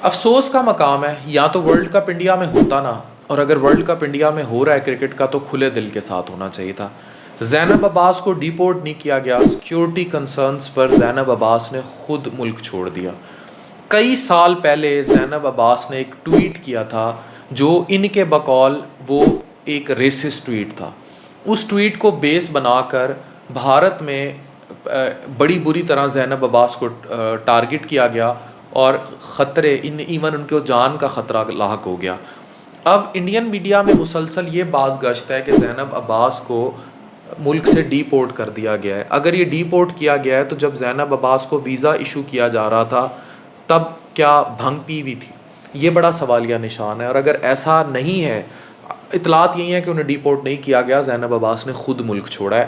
افسوس کا مقام ہے، یا تو ورلڈ کپ انڈیا میں ہوتا نا، اور اگر ورلڈ کپ انڈیا میں ہو رہا ہے کرکٹ کا تو کھلے دل کے ساتھ ہونا چاہیے تھا۔ زینب عباس کو ڈیپورٹ نہیں کیا گیا، سیکیورٹی کنسرنز پر زینب عباس نے خود ملک چھوڑ دیا۔ کئی سال پہلے زینب عباس نے ایک ٹویٹ کیا تھا جو ان کے بقول وہ ایک ریسسٹ ٹویٹ تھا۔ اس ٹویٹ کو بیس بنا کر بھارت میں بڑی بری طرح زینب عباس کو ٹارگٹ کیا گیا اور خطرے ایون ان کو جان کا خطرہ لاحق ہو گیا۔ اب انڈین میڈیا میں مسلسل یہ باز گشت ہے کہ زینب عباس کو ملک سے ڈی پورٹ کر دیا گیا ہے۔ اگر یہ ڈی پورٹ کیا گیا ہے تو جب زینب عباس کو ویزا ایشو کیا جا رہا تھا تب کیا بھنگ پی ہوئی تھی؟ یہ بڑا سوالیہ نشان ہے، اور اگر ایسا نہیں ہے، اطلاعات یہی ہیں کہ انہیں ڈی پورٹ نہیں کیا گیا، زینب عباس نے خود ملک چھوڑا ہے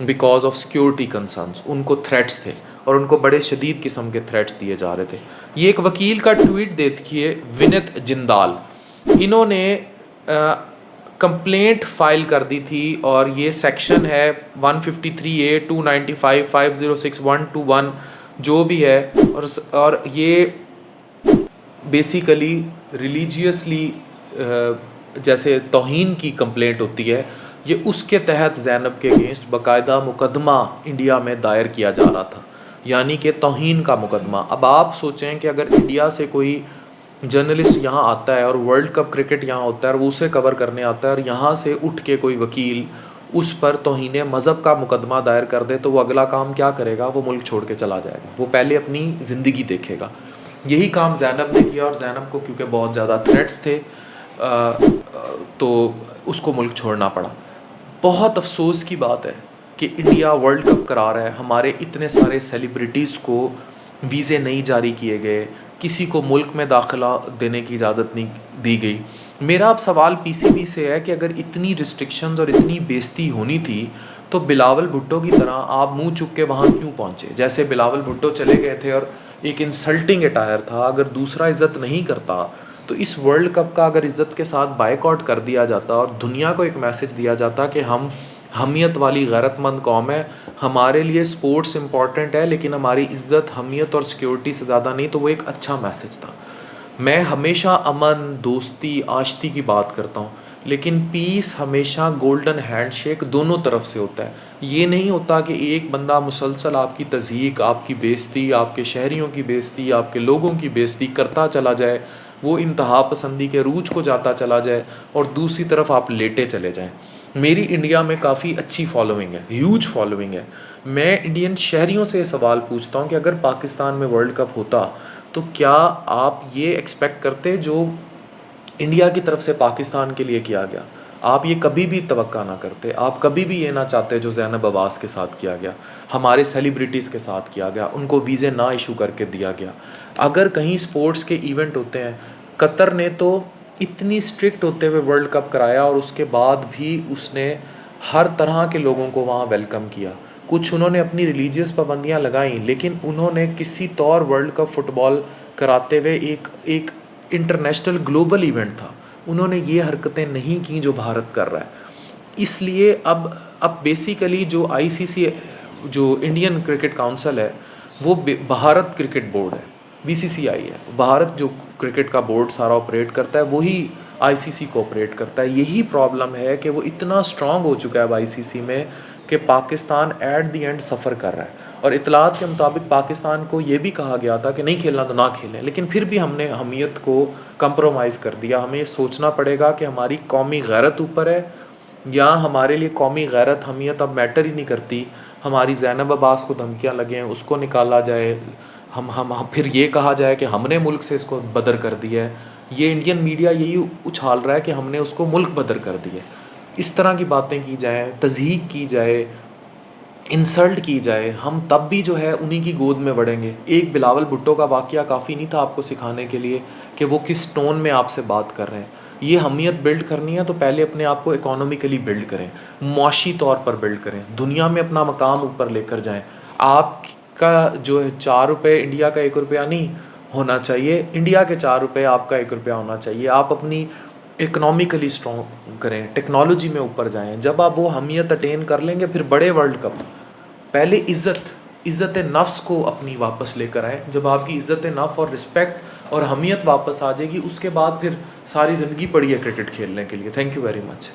بیکاز آف سیکیورٹی کنسرنس۔ ان کو تھریٹس تھے اور ان کو بڑے شدید قسم کے تھریٹس دیے جا رہے تھے۔ یہ ایک وکیل کا ٹویٹ دیکھیے، ونت جندال، انہوں نے کمپلینٹ فائل کر دی تھی، اور یہ سیکشن ہے 153A 295 506 121 جو بھی ہے، اور یہ بیسیکلی ریلیجیسلی جیسے توہین کی کمپلینٹ ہوتی ہے، یہ اس کے تحت زینب کے اگینسٹ باقاعدہ مقدمہ انڈیا میں دائر کیا جا رہا تھا، یعنی کہ توہین کا مقدمہ۔ اب آپ سوچیں کہ اگر انڈیا سے کوئی جرنلسٹ یہاں آتا ہے اور ورلڈ کپ کرکٹ یہاں ہوتا ہے اور وہ اسے کور کرنے آتا ہے، اور یہاں سے اٹھ کے کوئی وکیل اس پر توہین مذہب کا مقدمہ دائر کر دے تو وہ اگلا کام کیا کرے گا؟ وہ ملک چھوڑ کے چلا جائے گا، وہ پہلے اپنی زندگی دیکھے گا۔ یہی کام زینب نے کیا، اور زینب کو کیونکہ بہت زیادہ تھریٹس تھے تو اس کو ملک چھوڑنا پڑا۔ بہت افسوس کی بات ہے کہ انڈیا ورلڈ کپ کرا رہا ہے، ہمارے اتنے سارے سیلیبریٹیز کو ویزے نہیں جاری کیے گئے، کسی کو ملک میں داخلہ دینے کی اجازت نہیں دی گئی۔ میرا اب سوال پی سی بی سے ہے کہ اگر اتنی ریسٹرکشنز اور اتنی بےزتی ہونی تھی تو بلاول بھٹو کی طرح آپ منہ چک کے وہاں کیوں پہنچے؟ جیسے بلاول بھٹو چلے گئے تھے اور ایک انسلٹنگ اٹائر تھا، اگر دوسرا عزت نہیں کرتا تو اس ورلڈ کپ کا اگر عزت کے ساتھ بائیک آؤٹ کر دیا جاتا اور دنیا کو ایک میسج دیا جاتا کہ ہم حمیت والی غیرت مند قوم ہے، ہمارے لیے سپورٹس امپورٹنٹ ہے لیکن ہماری عزت حمیت اور سیکیورٹی سے زیادہ نہیں، تو وہ ایک اچھا میسج تھا۔ میں ہمیشہ امن، دوستی، آشتی کی بات کرتا ہوں، لیکن پیس ہمیشہ گولڈن ہینڈ شیک دونوں طرف سے ہوتا ہے۔ یہ نہیں ہوتا کہ ایک بندہ مسلسل آپ کی تضحیک، آپ کی بےزتی، آپ کے شہریوں کی بےزتی، آپ کے لوگوں کی بےزتی کرتا چلا جائے، وہ انتہا پسندی کے عروج کو جاتا چلا جائے، اور دوسری طرف آپ لیٹے چلے جائیں۔ میری انڈیا میں کافی اچھی فالوئنگ ہے، ہیوج فالوئنگ ہے۔ میں انڈین شہریوں سے یہ سوال پوچھتا ہوں کہ اگر پاکستان میں ورلڈ کپ ہوتا تو کیا آپ یہ ایکسپیکٹ کرتے جو انڈیا کی طرف سے پاکستان کے لیے کیا گیا؟ آپ یہ کبھی بھی توقع نہ کرتے، آپ کبھی بھی یہ نہ چاہتے جو زینب عباس کے ساتھ کیا گیا، ہمارے سیلیبریٹیز کے ساتھ کیا گیا، ان کو ویزے نہ ایشو کر کے دیا گیا۔ اگر کہیں سپورٹس کے ایونٹ ہوتے ہیں، قطر نے تو اتنی اسٹرکٹ ہوتے ہوئے ورلڈ کپ کرایا اور اس کے بعد بھی اس نے ہر طرح کے لوگوں کو وہاں ویلکم کیا۔ کچھ انہوں نے اپنی ریلیجیس پابندیاں لگائیں، لیکن انہوں نے کسی طور ورلڈ کپ فٹ بال کراتے ہوئے ایک انٹرنیشنل گلوبل ایونٹ تھا، انہوں نے یہ حرکتیں نہیں کیں جو بھارت کر رہا ہے۔ اس لیے اب بیسیکلی جو آئی سی سی، جو انڈین کرکٹ کاؤنسل ہے، وہ بھارت کرکٹ بورڈ ہے، بی سی سی آئی ہے، بھارت جو کرکٹ کا بورڈ سارا آپریٹ کرتا ہے وہی آئی سی سی کو آپریٹ کرتا ہے۔ یہی پرابلم ہے کہ وہ اتنا اسٹرانگ ہو چکا ہے اب آئی سی سی میں کہ پاکستان ایٹ دی اینڈ سفر کر رہا ہے، اور اطلاعات کے مطابق پاکستان کو یہ بھی کہا گیا تھا کہ نہیں کھیلنا تو نہ کھیلیں، لیکن پھر بھی ہم نے حمیت کو کمپرومائز کر دیا۔ ہمیں یہ سوچنا پڑے گا کہ ہماری قومی غیرت اوپر ہے، یا ہمارے لیے قومی غیرت حمیت اب میٹر ہی نہیں کرتی۔ ہماری زینب عباس کو دھمکیاں لگیں، اس کو نکالا جائے، ہم پھر یہ کہا جائے کہ ہم نے ملک سے اس کو بدر کر دیا ہے۔ یہ انڈین میڈیا یہی اچھال رہا ہے کہ ہم نے اس کو ملک بدر کر دیا ہے۔ اس طرح کی باتیں کی جائیں، تضحیک کی جائے، انسلٹ کی جائے، ہم تب بھی جو ہے انہی کی گود میں بڑھیں گے۔ ایک بلاول بھٹو کا واقعہ کافی نہیں تھا آپ کو سکھانے کے لیے کہ وہ کس ٹون میں آپ سے بات کر رہے ہیں۔ یہ حمیت بلڈ کرنی ہے تو پہلے اپنے آپ کو اکانومیکلی بلڈ کریں، معاشی طور پر بلڈ کریں، دنیا میں اپنا مقام اوپر لے کر جائیں۔ آپ کا جو ہے 4 روپے انڈیا کا 1 روپیہ نہیں ہونا چاہیے، انڈیا کے 4 روپے آپ کا 1 روپیہ ہونا چاہیے۔ آپ اپنی اکنامکلی اسٹرانگ کریں، ٹیکنالوجی میں اوپر جائیں۔ جب آپ وہ حمیت اٹین کر لیں گے پھر بڑے ورلڈ کپ۔ پہلے عزت نفس کو اپنی واپس لے کر آئیں۔ جب آپ کی عزت نفس اور رسپیکٹ اور حمیت واپس آ جائے گی، اس کے بعد پھر ساری زندگی پڑی ہے کرکٹ کھیلنے کے لیے. Thank you very much.